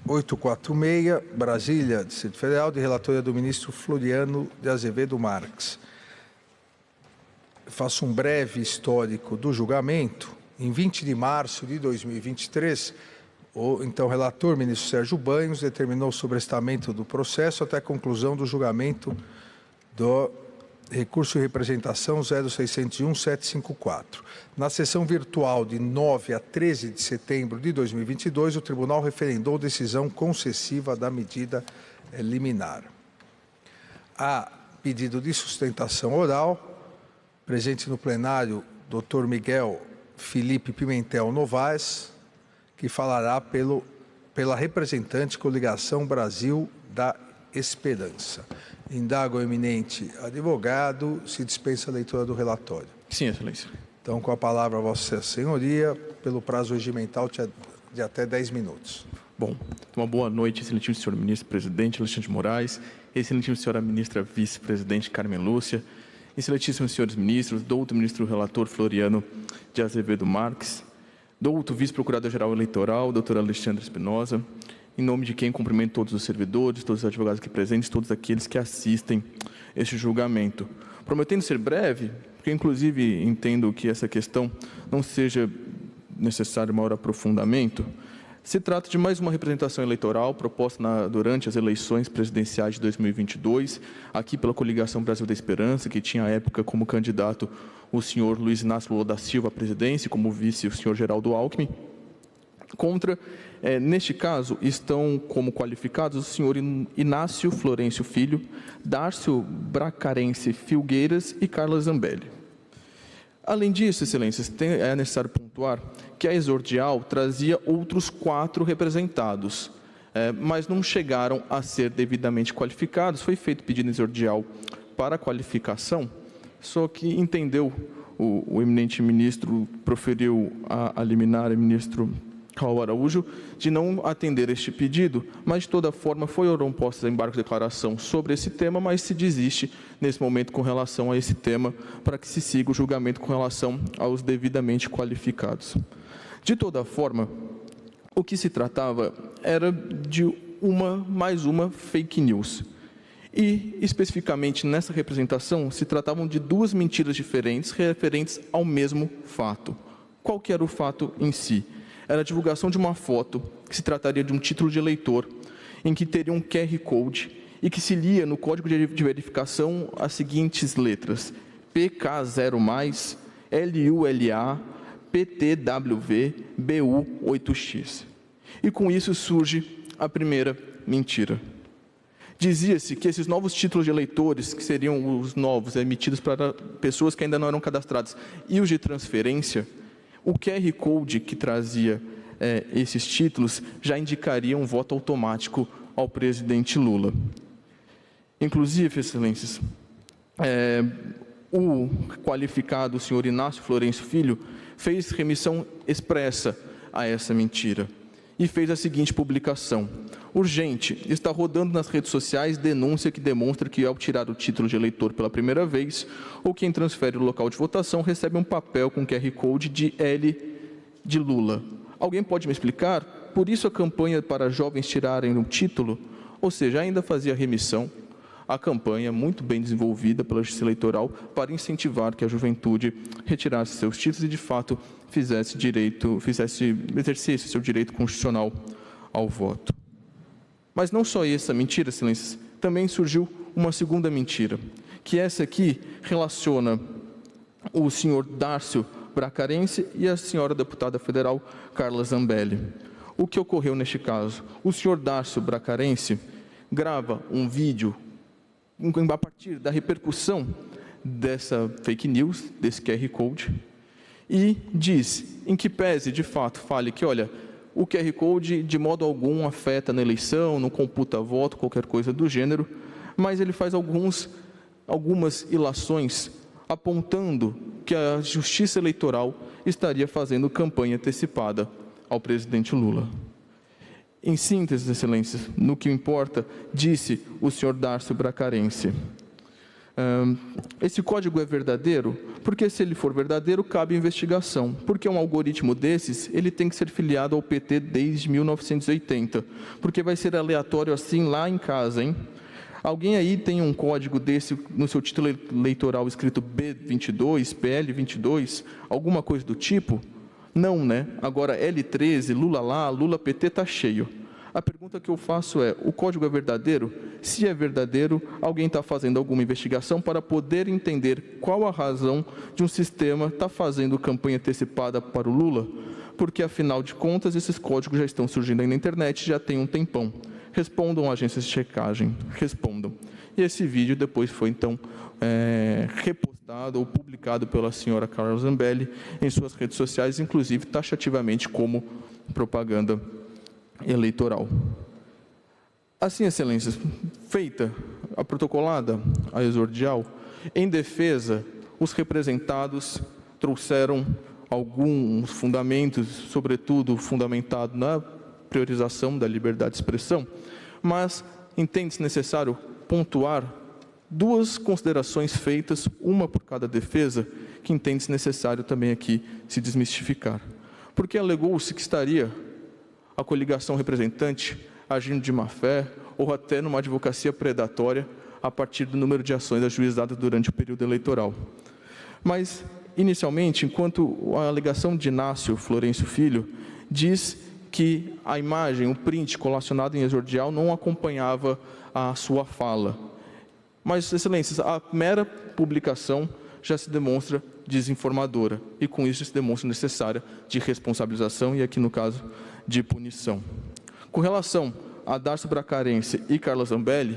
846, Brasília, Distrito Federal, de relatoria do ministro Floriano de Azevedo Marques. Faço um breve histórico do julgamento. Em 20 de março de 2023, o então relator, ministro Sérgio Banhos, determinou o sobrestamento do processo até a conclusão do julgamento do recurso de representação 0601-754. Na sessão virtual de 9 a 13 de setembro de 2022, o tribunal referendou decisão concessiva da medida liminar. Há pedido de sustentação oral, presente no plenário, Dr. Miguel Felipe Pimentel Novaes, que falará pela representante Coligação Brasil da Esperança. Indago ao eminente advogado, se dispensa a leitura do relatório. Sim, excelência. Então, com a palavra a Vossa Senhoria, pelo prazo regimental de até 10 minutos. Bom, uma boa noite, excelentíssimo senhor ministro-presidente Alexandre de Moraes, excelentíssima senhora ministra vice-presidente Carmen Lúcia, excelentíssimos senhores ministros, doutor ministro relator Floriano de Azevedo Marques, doutor vice-procurador-geral eleitoral, doutor Alexandre Espinosa, em nome de quem cumprimento todos os servidores, todos os advogados aqui presentes, todos aqueles que assistem este julgamento. Prometendo ser breve, porque inclusive entendo que essa questão não seja necessário maior aprofundamento, se trata de mais uma representação eleitoral proposta durante as eleições presidenciais de 2022, aqui pela Coligação Brasil da Esperança, que tinha à época como candidato o senhor Luiz Inácio Lula da Silva à presidência, e como vice o senhor Geraldo Alckmin. Neste caso, estão como qualificados o senhor Inácio Florencio Filho, Dárcio Bracarense Filgueiras e Carla Zambelli. Além disso, excelências, é necessário pontuar que a exordial trazia outros 4 representados, mas não chegaram a ser devidamente qualificados. Foi feito pedido exordial para qualificação, só que entendeu, o eminente ministro proferiu a liminar, o ministro Raul Araújo, de não atender este pedido, mas de toda forma foram postas em embargo de declaração sobre esse tema, mas se desiste nesse momento com relação a esse tema, para que se siga o julgamento com relação aos devidamente qualificados. De toda forma, o que se tratava era de mais uma fake news. E, especificamente nessa representação, se tratavam de 2 mentiras diferentes referentes ao mesmo fato. Qual que era o fato em si? Era a divulgação de uma foto que se trataria de um título de eleitor, em que teria um QR Code e que se lia no código de verificação as seguintes letras: PK0+, LULA, PTWV, BU8X. E com isso surge a primeira mentira. Dizia-se que esses novos títulos de eleitores, que seriam os novos emitidos para pessoas que ainda não eram cadastradas, e os de transferência, o QR Code que trazia esses títulos já indicaria um voto automático ao presidente Lula. Inclusive, excelências, o qualificado, o senhor Inácio Florencio Filho, fez remissão expressa a essa mentira e fez a seguinte publicação: urgente, está rodando nas redes sociais denúncia que demonstra que, ao tirar o título de eleitor pela primeira vez, ou quem transfere o local de votação recebe um papel com QR Code de L de Lula. Alguém pode me explicar? Por isso a campanha para jovens tirarem o título? Ou seja, ainda fazia remissão à campanha muito bem desenvolvida pela Justiça Eleitoral para incentivar que a juventude retirasse seus títulos e, de fato, exercesse seu direito constitucional ao voto. Mas não só essa mentira, excelências, também surgiu uma segunda mentira, que essa aqui relaciona o senhor Dárcio Bracarense e a senhora deputada federal Carla Zambelli. O que ocorreu neste caso? O senhor Dárcio Bracarense grava um vídeo a partir da repercussão dessa fake news, desse QR Code, e diz, em que pese, de fato, fale que, olha, o QR Code de modo algum afeta na eleição, não computa voto, qualquer coisa do gênero, mas ele faz algumas ilações apontando que a Justiça Eleitoral estaria fazendo campanha antecipada ao presidente Lula. Em síntese, excelências, no que importa, disse o senhor Dárcio Bracarense, esse código é verdadeiro? Porque se ele for verdadeiro, cabe investigação. Porque um algoritmo desses, ele tem que ser filiado ao PT desde 1980. Porque vai ser aleatório assim lá em casa, hein? Alguém aí tem um código desse no seu título eleitoral escrito B22, PL22, alguma coisa do tipo? Não, né? Agora, L13, Lula lá, Lula PT está cheio. A pergunta que eu faço é, o código é verdadeiro? Se é verdadeiro, alguém está fazendo alguma investigação para poder entender qual a razão de um sistema estar fazendo campanha antecipada para o Lula? Porque, afinal de contas, esses códigos já estão surgindo aí na internet já tem um tempão. Respondam agências de checagem, respondam. E esse vídeo depois foi, então, repostado ou publicado pela senhora Carla Zambelli em suas redes sociais, inclusive taxativamente como propaganda eleitoral. Assim, excelências, feita a protocolada, a exordial, em defesa, os representados trouxeram alguns fundamentos, sobretudo fundamentado na priorização da liberdade de expressão, mas entende-se necessário pontuar duas considerações feitas, uma por cada defesa, que entende-se necessário também aqui se desmistificar. Porque alegou-se que estaria a coligação representante agindo de má-fé ou até numa advocacia predatória a partir do número de ações ajuizadas durante o período eleitoral. Mas, inicialmente, enquanto a alegação de Inácio Florencio Filho diz que a imagem, o print colacionado em exordial não acompanhava a sua fala. Mas, excelências, a mera publicação já se demonstra desinformadora e, com isso, se demonstra necessária de responsabilização e, aqui no caso, de punição. Com relação a Darcio Bracarense e Carla Zambelli,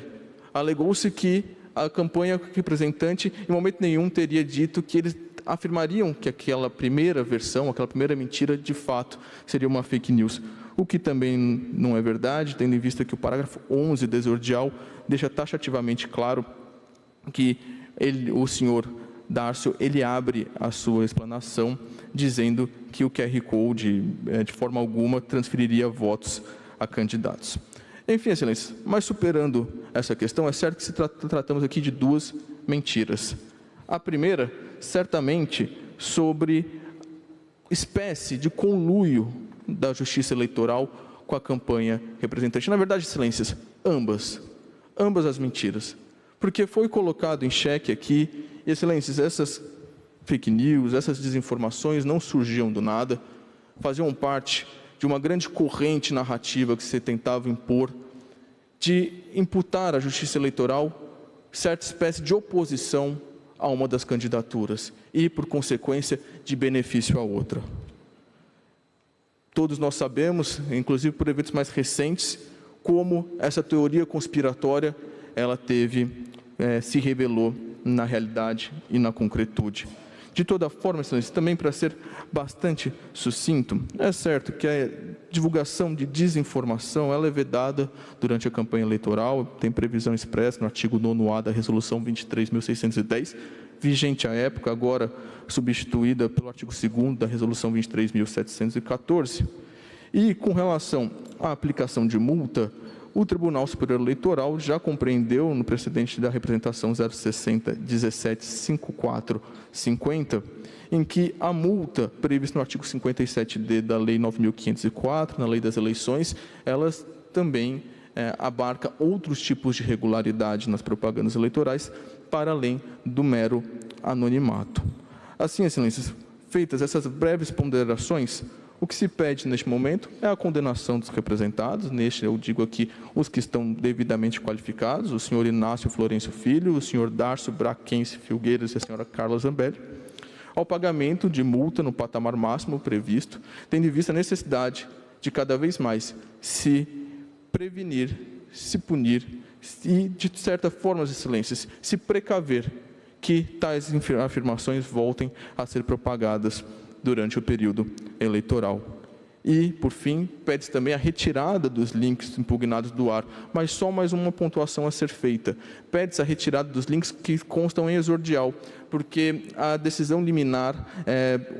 alegou-se que a campanha representante, em momento nenhum, teria dito que eles afirmariam que aquela primeira versão, aquela primeira mentira, de fato, seria uma fake news. O que também não é verdade, tendo em vista que o parágrafo 11 da exordial deixa taxativamente claro que o senhor Darcio, ele abre a sua explanação dizendo que o QR Code, de forma alguma, transferiria votos a candidatos. Enfim, excelências, mas superando essa questão, é certo que tratamos aqui de duas mentiras. A primeira, certamente, sobre espécie de conluio da Justiça Eleitoral com a campanha representante. Na verdade, excelências, ambas as mentiras. Porque foi colocado em xeque aqui, e, excelências, essas fake news, essas desinformações não surgiam do nada, faziam parte de uma grande corrente narrativa que se tentava impor, de imputar à Justiça Eleitoral certa espécie de oposição a uma das candidaturas e, por consequência, de benefício à outra. Todos nós sabemos, inclusive por eventos mais recentes, como essa teoria conspiratória ela se revelou na realidade e na concretude. De toda forma, excelência, também para ser bastante sucinto, é certo que a divulgação de desinformação ela é vedada durante a campanha eleitoral, tem previsão expressa no artigo 9º-A da Resolução 23.610, vigente à época, agora substituída pelo artigo 2º da Resolução 23.714. E, com relação à aplicação de multa, o Tribunal Superior Eleitoral já compreendeu, no precedente da representação 060-1754-50, em que a multa prevista no artigo 57D da Lei 9.504, na Lei das Eleições, elas também abarca outros tipos de irregularidade nas propagandas eleitorais, para além do mero anonimato. Assim, excelências, feitas essas breves ponderações, o que se pede neste momento é a condenação dos representados, neste eu digo aqui os que estão devidamente qualificados, o senhor Inácio Florencio Filho, o senhor Darcio Bracarense Filgueiras e a senhora Carla Zambelli, ao pagamento de multa no patamar máximo previsto, tendo em vista a necessidade de cada vez mais se prevenir, se punir e, de certa forma, excelências, se precaver que tais afirmações voltem a ser propagadas durante o período eleitoral. E, por fim, pede-se também a retirada dos links impugnados do ar, mas só mais uma pontuação a ser feita. Pede-se a retirada dos links que constam em exordial, porque a decisão liminar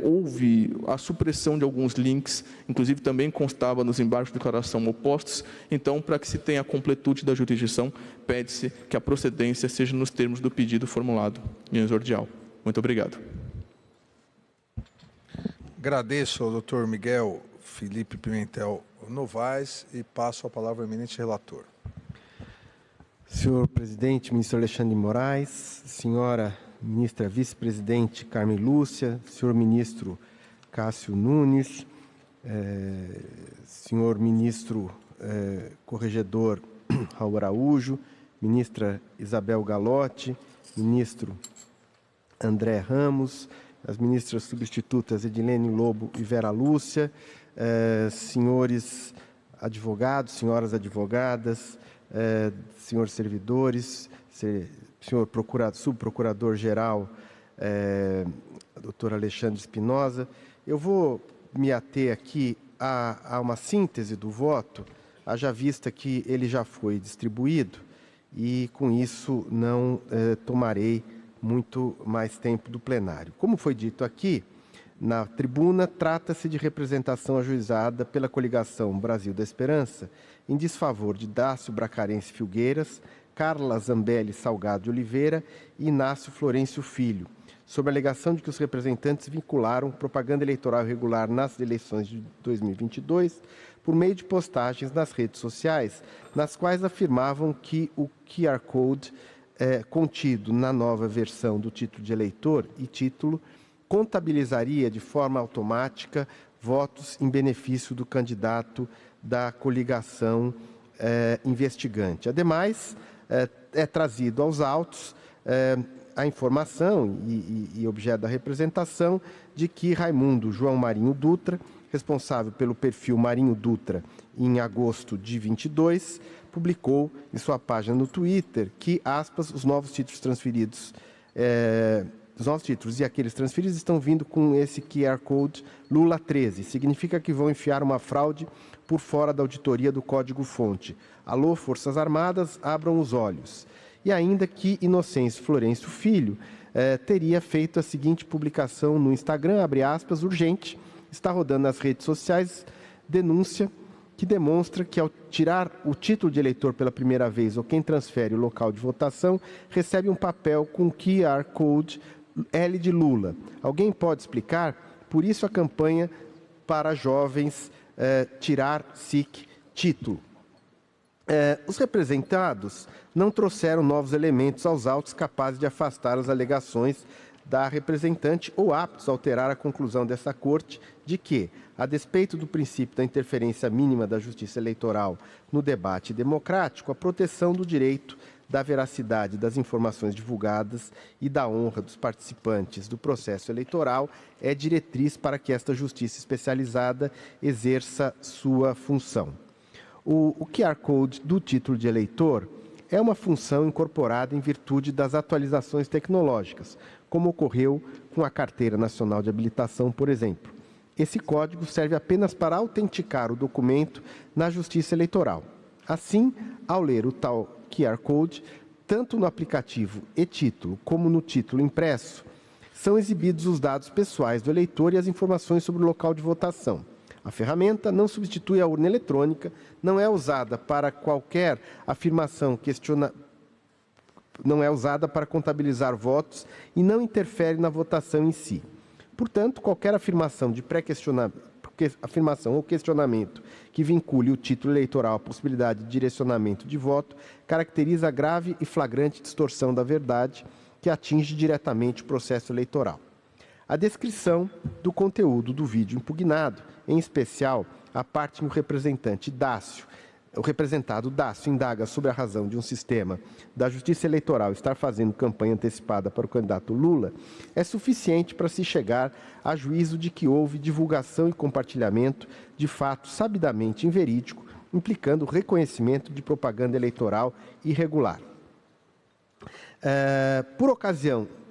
houve a supressão de alguns links, inclusive também constava nos embargos de declaração opostos. Então, para que se tenha a completude da jurisdição, pede-se que a procedência seja nos termos do pedido formulado em exordial. Muito obrigado. Agradeço ao doutor Miguel Felipe Pimentel Novaes e passo a palavra ao eminente relator. Senhor presidente, ministro Alexandre de Moraes, senhora ministra vice-presidente Carmen Lúcia, senhor ministro Cássio Nunes, senhor ministro corregedor Raul Araújo, ministra Isabel Galotti, ministro André Ramos, as ministras substitutas Edilene Lobo e Vera Lúcia, senhores advogados, senhoras advogadas, senhores servidores, senhor subprocurador-geral, doutor Alexandre Espinosa. Eu vou me ater aqui a uma síntese do voto, haja vista que ele já foi distribuído e, com isso, não tomarei muito mais tempo do plenário. Como foi dito aqui, na tribuna, trata-se de representação ajuizada pela coligação Brasil da Esperança em desfavor de Dácio Bracarense Filgueiras, Carla Zambelli Salgado de Oliveira e Inácio Florencio Filho, sob a alegação de que os representantes vincularam propaganda eleitoral irregular nas eleições de 2022 por meio de postagens nas redes sociais, nas quais afirmavam que o QR Code contido na nova versão do título de eleitor e título contabilizaria de forma automática votos em benefício do candidato da coligação investigante. Ademais, é trazido aos autos a informação e objeto da representação de que Raimundo João Marinho Dutra, responsável pelo perfil Marinho Dutra, em agosto de 22, publicou em sua página no Twitter que, aspas, os novos títulos transferidos, os novos títulos e aqueles transferidos estão vindo com esse QR Code Lula 13. Significa que vão enfiar uma fraude por fora da auditoria do código-fonte. Alô, Forças Armadas, abram os olhos. E ainda que Inocêncio Florencio Filho teria feito a seguinte publicação no Instagram, abre aspas, urgente, está rodando nas redes sociais, denúncia que demonstra que, ao tirar o título de eleitor pela primeira vez ou quem transfere o local de votação, recebe um papel com QR Code L de Lula. Alguém pode explicar? Por isso a campanha para jovens tirar SIC título. Os representados não trouxeram novos elementos aos autos capazes de afastar as alegações da representante ou aptos a alterar a conclusão dessa corte de que, a despeito do princípio da interferência mínima da justiça eleitoral no debate democrático, a proteção do direito da veracidade das informações divulgadas e da honra dos participantes do processo eleitoral é diretriz para que esta justiça especializada exerça sua função. O QR Code do título de eleitor é uma função incorporada em virtude das atualizações tecnológicas, como ocorreu com a Carteira Nacional de Habilitação, por exemplo. Esse código serve apenas para autenticar o documento na Justiça Eleitoral. Assim, ao ler o tal QR Code, tanto no aplicativo e-título como no título impresso, são exibidos os dados pessoais do eleitor e as informações sobre o local de votação. A ferramenta não substitui a urna eletrônica, não é usada para qualquer afirmação não é usada para contabilizar votos e não interfere na votação em si. Portanto, qualquer afirmação ou questionamento que vincule o título eleitoral à possibilidade de direcionamento de voto caracteriza a grave e flagrante distorção da verdade que atinge diretamente o processo eleitoral. A descrição do conteúdo do vídeo impugnado, em especial a parte em que o representado Dácio indaga sobre a razão de um sistema da Justiça Eleitoral estar fazendo campanha antecipada para o candidato Lula, é suficiente para se chegar a juízo de que houve divulgação e compartilhamento de fato sabidamente inverídico, implicando o reconhecimento de propaganda eleitoral irregular.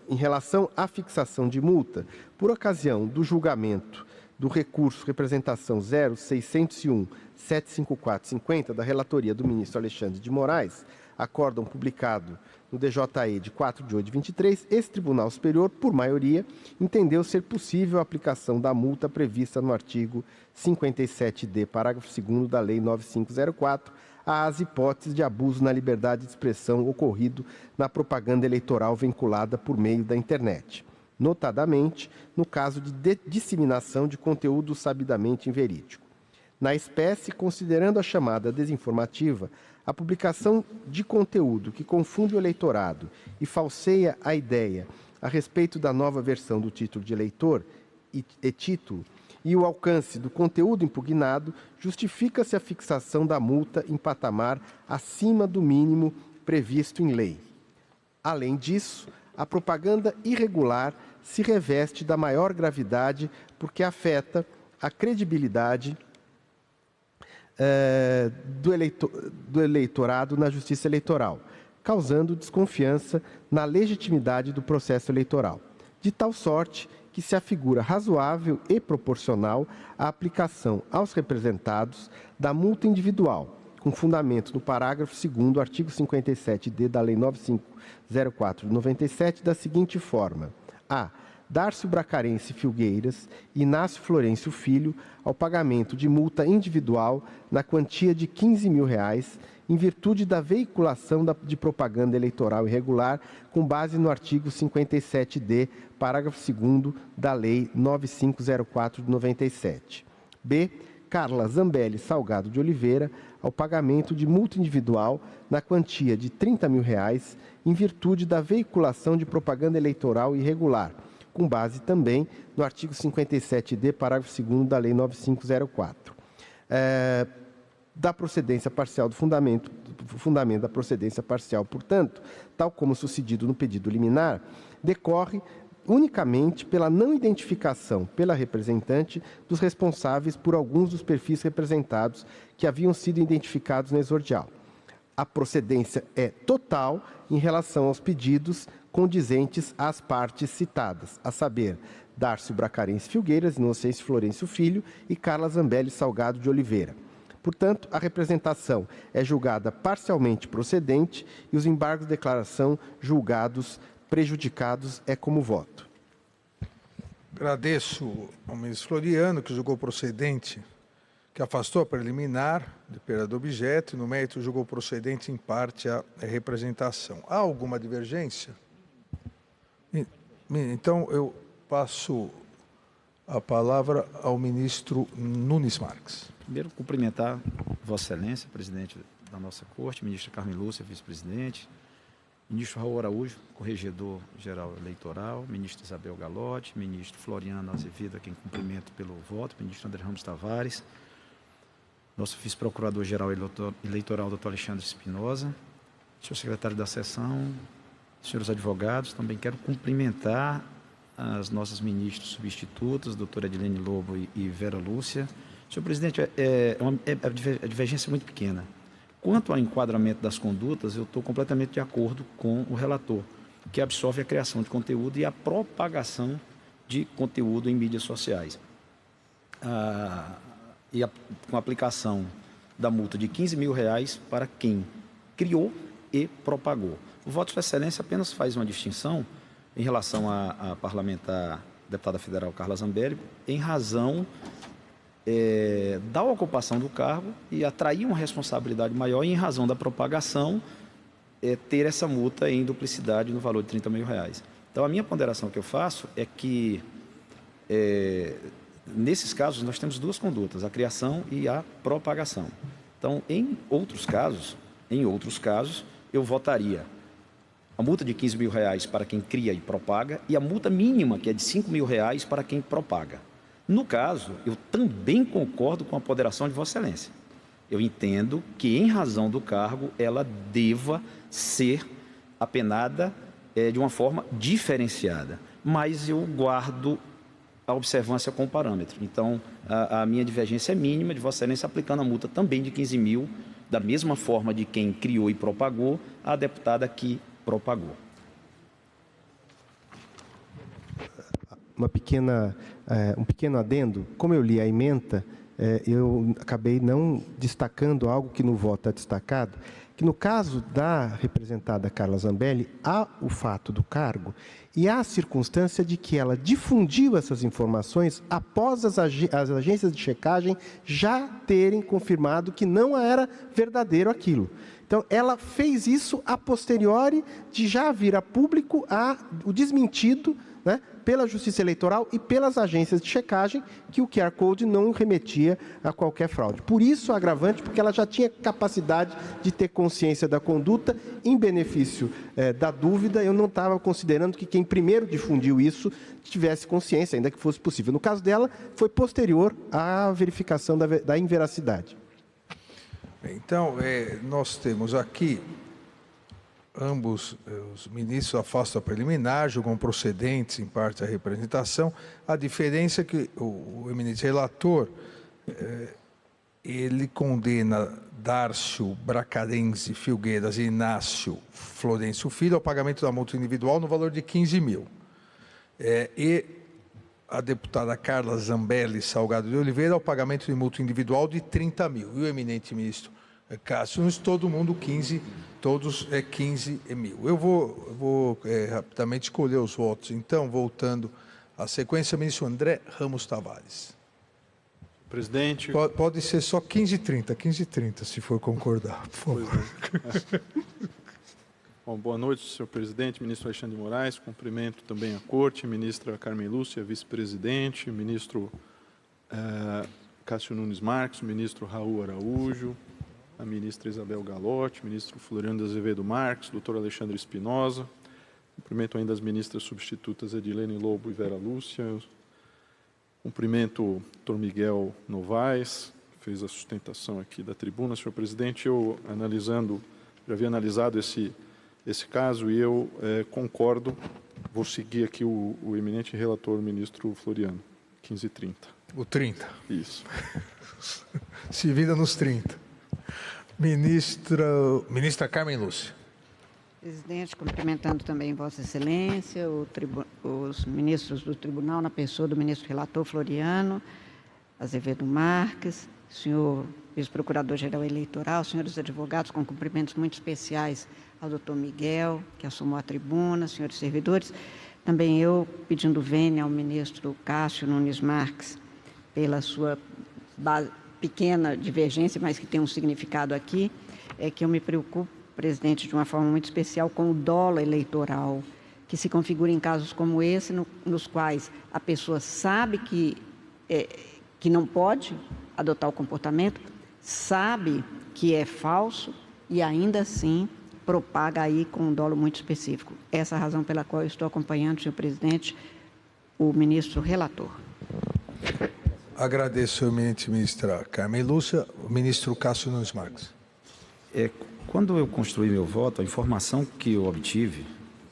Em relação à fixação de multa, por ocasião do julgamento do recurso representação 0601-75450 da relatoria do ministro Alexandre de Moraes, acórdão publicado no DJE de 4 de 8 de 23, esse Tribunal Superior, por maioria, entendeu ser possível a aplicação da multa prevista no artigo 57D, parágrafo 2º da Lei 9504, às hipóteses de abuso na liberdade de expressão ocorrido na propaganda eleitoral vinculada por meio da internet, notadamente no caso de disseminação de conteúdo sabidamente inverídico. Na espécie, considerando a chamada desinformativa, a publicação de conteúdo que confunde o eleitorado e falseia a ideia a respeito da nova versão do título de eleitor e título e o alcance do conteúdo impugnado, justifica-se a fixação da multa em patamar acima do mínimo previsto em lei. Além disso, a propaganda irregular se reveste da maior gravidade porque afeta a credibilidade do eleitorado na justiça eleitoral, causando desconfiança na legitimidade do processo eleitoral, de tal sorte que se afigura razoável e proporcional a aplicação aos representados da multa individual, com fundamento no parágrafo 2º do artigo 57D da Lei 9504 de 97, da seguinte forma: a. Dárcio Bracarense Filgueiras e Inácio Florencio Filho ao pagamento de multa individual na quantia de R$15.000, em virtude da veiculação de propaganda eleitoral irregular, com base no artigo 57D, parágrafo 2º da Lei 9504 de 97. B. Carla Zambelli Salgado de Oliveira ao pagamento de multa individual na quantia de R$30.000, em virtude da veiculação de propaganda eleitoral irregular, com base também no artigo 57D, parágrafo 2º da Lei 9504. Da procedência parcial do fundamento da procedência parcial, portanto, tal como sucedido no pedido liminar, decorre unicamente pela não identificação pela representante dos responsáveis por alguns dos perfis representados que haviam sido identificados no exordial. A procedência é total em relação aos pedidos condizentes às partes citadas, a saber, Dárcio Bracarense Filgueiras, Inocêncio Florencio Filho e Carla Zambelli Salgado de Oliveira. Portanto, a representação é julgada parcialmente procedente e os embargos de declaração julgados prejudicados é como voto. Agradeço ao ministro Floriano, que julgou procedente, que afastou a preliminar de perda do objeto e, no mérito, julgou procedente em parte a representação. Há alguma divergência? Então, eu passo a palavra ao ministro Nunes Marques. Primeiro, cumprimentar Vossa Excelência, presidente da nossa Corte, ministra Carmen Lúcia, vice-presidente, ministro Raul Araújo, corregedor-geral eleitoral, ministra Isabel Galotti, ministro Floriano Azevedo, a quem cumprimento pelo voto, ministro André Ramos Tavares, nosso vice-procurador-geral eleitoral, doutor Alexandre Espinosa, senhor secretário da sessão, senhores advogados, também quero cumprimentar as nossas ministras substitutas, doutora Edilene Lobo e Vera Lúcia. Senhor presidente, a divergência é muito pequena. Quanto ao enquadramento das condutas, eu estou completamente de acordo com o relator, que absorve a criação de conteúdo e a propagação de conteúdo em mídias sociais. Com a aplicação da multa de R$15.000 para quem criou e propagou. O voto de excelência apenas faz uma distinção em relação à parlamentar deputada federal Carla Zambelli, em razão da ocupação do cargo e atrair uma responsabilidade maior e em razão da propagação ter essa multa em duplicidade no valor de R$30.000. Então, a minha ponderação que eu faço é que, nesses casos, nós temos duas condutas, a criação e a propagação. Então, em outros casos, eu votaria a multa de R$15.000 para quem cria e propaga e a multa mínima, que é de R$5.000 para quem propaga. No caso, eu também concordo com a ponderação de Vossa Excelência. Eu entendo que, em razão do cargo, ela deva ser apenada de uma forma diferenciada, mas eu guardo a observância com o parâmetro. Então, a minha divergência é mínima de Vossa Excelência aplicando a multa também de R$15.000, da mesma forma de quem criou e propagou, a deputada que propagou. um pequeno adendo. Como eu li a ementa, eu acabei não destacando algo que no voto está destacado, que no caso da representada Carla Zambelli, há o fato do cargo e há a circunstância de que ela difundiu essas informações após as agências de checagem já terem confirmado que não era verdadeiro aquilo. Então, ela fez isso a posteriori de já vir a público o desmentido, né, pela Justiça Eleitoral e pelas agências de checagem, que o QR Code não remetia a qualquer fraude. Por isso, o agravante, porque ela já tinha capacidade de ter consciência da conduta, em benefício da dúvida, eu não estava considerando que quem primeiro difundiu isso tivesse consciência, ainda que fosse possível. No caso dela, foi posterior à verificação da inveracidade. Então, nós temos aqui ambos os ministros afastam a preliminar, julgam procedentes em parte a representação. A diferença é que o eminente relator, ele condena Dárcio Bracarense Filgueiras e Inácio Florencio Filho ao pagamento da multa individual no valor de 15 mil. E a deputada Carla Zambelli Salgado de Oliveira ao pagamento de multa individual de 30 mil. E o eminente ministro Cássio Nunes, todo mundo 15 mil. Eu vou rapidamente escolher os votos. Então, voltando à sequência, ministro André Ramos Tavares. Presidente... Pode ser só 15 e 30, se for concordar, por favor. Bom, boa noite, senhor presidente, ministro Alexandre de Moraes, cumprimento também a corte, ministra Carmen Lúcia, vice-presidente, ministro Cássio Nunes Marques, ministro Raul Araújo, a ministra Isabel Galotti, ministro Floriano de Azevedo Marques, doutor Alexandre Espinosa, cumprimento ainda as ministras substitutas Edilene Lobo e Vera Lúcia, cumprimento o doutor Miguel Novaes, fez a sustentação aqui da tribuna. Senhor presidente, eu já havia analisado esse caso e eu concordo, vou seguir aqui o eminente relator, o ministro Floriano, 15 e 30. O 30. Isso. Se vira nos 30. Ministra Carmen Lúcia. Presidente, cumprimentando também Vossa Excelência, os ministros do tribunal, na pessoa do ministro relator Floriano, Azevedo Marques, senhor vice-procurador-geral eleitoral, senhores advogados, com cumprimentos muito especiais ao doutor Miguel, que assumou a tribuna, senhores servidores. Também eu, pedindo vênia ao ministro Cássio Nunes Marques, pela sua pequena divergência, mas que tem um significado aqui, é que eu me preocupo, presidente, de uma forma muito especial com o dolo eleitoral, que se configura em casos como esse, nos quais a pessoa sabe que não pode adotar o comportamento, sabe que é falso e ainda assim propaga aí com um dolo muito específico. Essa é a razão pela qual eu estou acompanhando, senhor presidente, o ministro relator. Agradeço, eminente ministra Carmen Lúcia. O ministro Cássio Nunes Marques. Quando eu construí meu voto, a informação que eu obtive,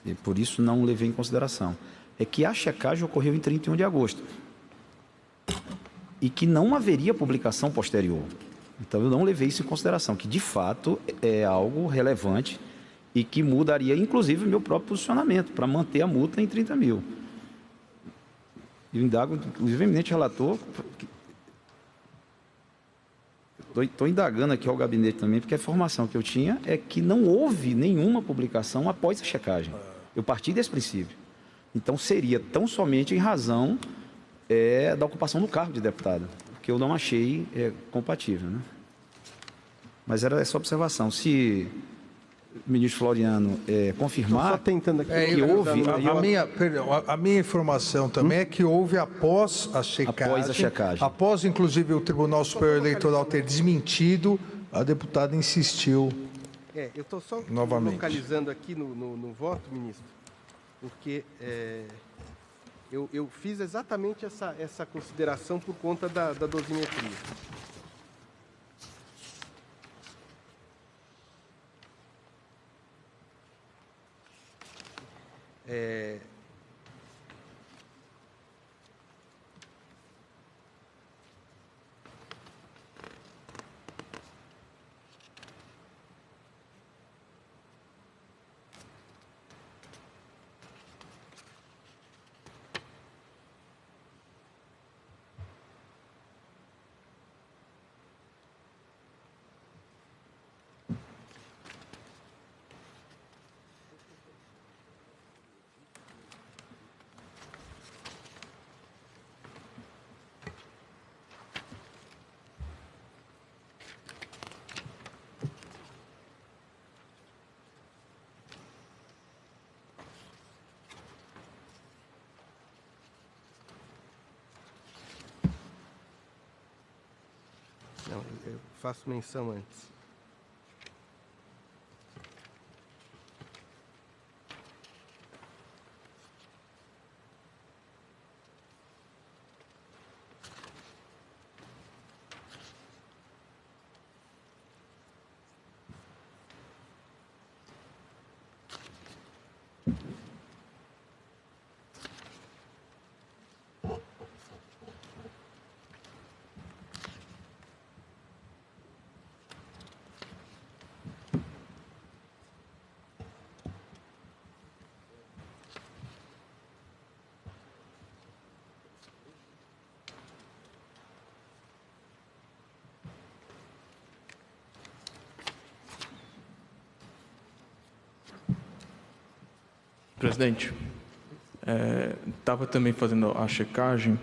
e por isso não levei em consideração, é que a checagem ocorreu em 31 de agosto e que não haveria publicação posterior. Então, eu não levei isso em consideração, que de fato é algo relevante e que mudaria, inclusive, o meu próprio posicionamento para manter a multa em 30 mil. Eu indago, inclusive, o eminente relator, estou indagando aqui ao gabinete também, porque a informação que eu tinha é que não houve nenhuma publicação após a checagem. Eu parti desse princípio. Então, seria tão somente em razão da ocupação do cargo de deputado, porque eu não achei compatível, né? Mas era essa observação. Se o ministro Floriano confirmar só tentando aqui que houve... A minha informação também é que houve após a checagem. Após, inclusive, o Tribunal Superior Eleitoral ter desmentido, a deputada insistiu eu estou só novamente localizando aqui no voto, ministro, porque eu fiz exatamente essa consideração por conta da dosimetria. faço menção antes. Presidente, estava também fazendo a checagem.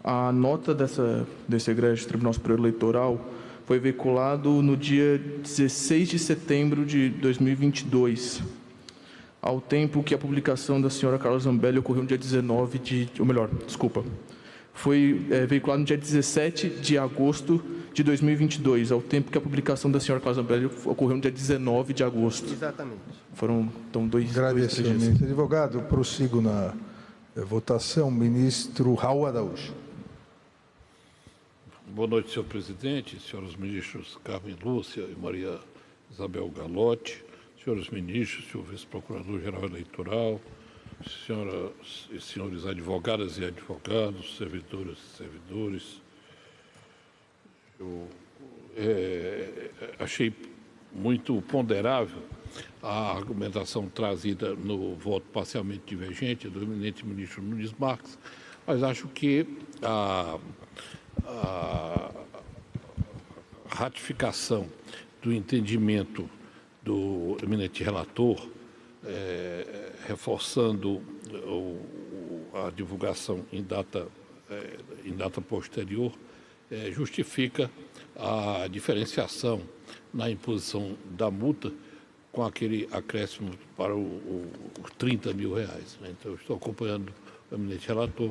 A nota desse egrégio Tribunal Superior Eleitoral foi veiculado no dia 16 de setembro de 2022, ao tempo que a publicação da senhora Carla Zambelli ocorreu no dia 19 de... Ou melhor, desculpa. Foi veiculado no dia 17 de agosto de 2022, ao tempo que a publicação da senhora Carla Zambelli ocorreu no dia 19 de agosto. Exatamente. Foram, então, dois Agradeço, dias. ministro. Advogado, eu prossigo na votação. Ministro Raul Araújo. Boa noite, senhor presidente, senhoras ministros Carmen Lúcia e Maria Isabel Galotti, senhores ministros, senhor vice-procurador-geral eleitoral, senhoras e senhores advogadas e advogados, servidoras e servidores. Eu achei muito ponderável a argumentação trazida no voto parcialmente divergente do eminente ministro Nunes Marques, mas acho que a ratificação do entendimento do eminente relator, reforçando a divulgação em data posterior, justifica a diferenciação na imposição da multa com aquele acréscimo para os 30 mil reais. Então, eu estou acompanhando o eminente relator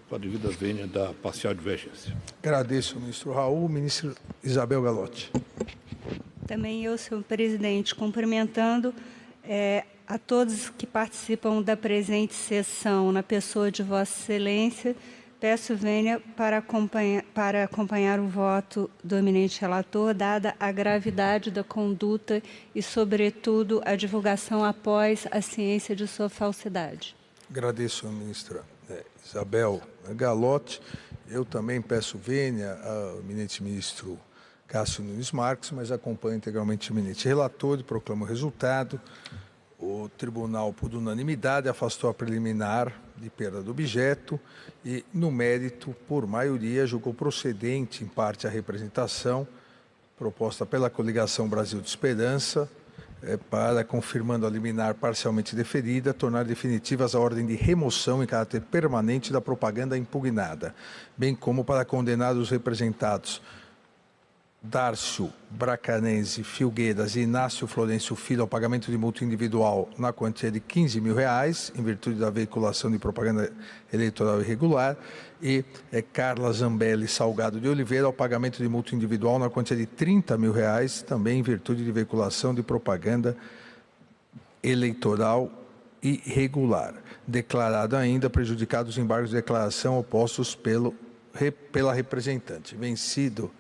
com a devida vênia da parcial divergência. Agradeço, ministro Raul. Ministro Isabel Galotti. Também eu, senhor presidente, cumprimentando a todos que participam da presente sessão, na pessoa de Vossa Excelência, peço vênia para acompanhar o voto do eminente relator, dada a gravidade da conduta e, sobretudo, a divulgação após a ciência de sua falsidade. Agradeço, ministra Isabel Galotti. Eu também peço vênia ao eminente ministro Cássio Nunes Marques, mas acompanho integralmente o eminente relator e proclamo o resultado. O tribunal, por unanimidade, afastou a preliminar de perda do objeto e, no mérito, por maioria, julgou procedente, em parte, a representação proposta pela coligação Brasil de Esperança, para, confirmando a liminar parcialmente deferida, tornar definitivas a ordem de remoção em caráter permanente da propaganda impugnada, bem como para condenar os representados Dárcio Bracanense Filgueiras e Inácio Florencio Filho ao pagamento de multa individual na quantia de 15 mil reais, em virtude da veiculação de propaganda eleitoral irregular, e Carla Zambelli Salgado de Oliveira ao pagamento de multa individual na quantia de 30 mil reais, também em virtude de veiculação de propaganda eleitoral irregular. Declarado ainda prejudicados os embargos de declaração opostos pela representante. Vencido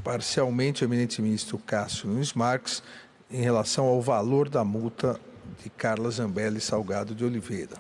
parcialmente o eminente ministro Cássio Nunes Marques em relação ao valor da multa de Carla Zambelli Salgado de Oliveira.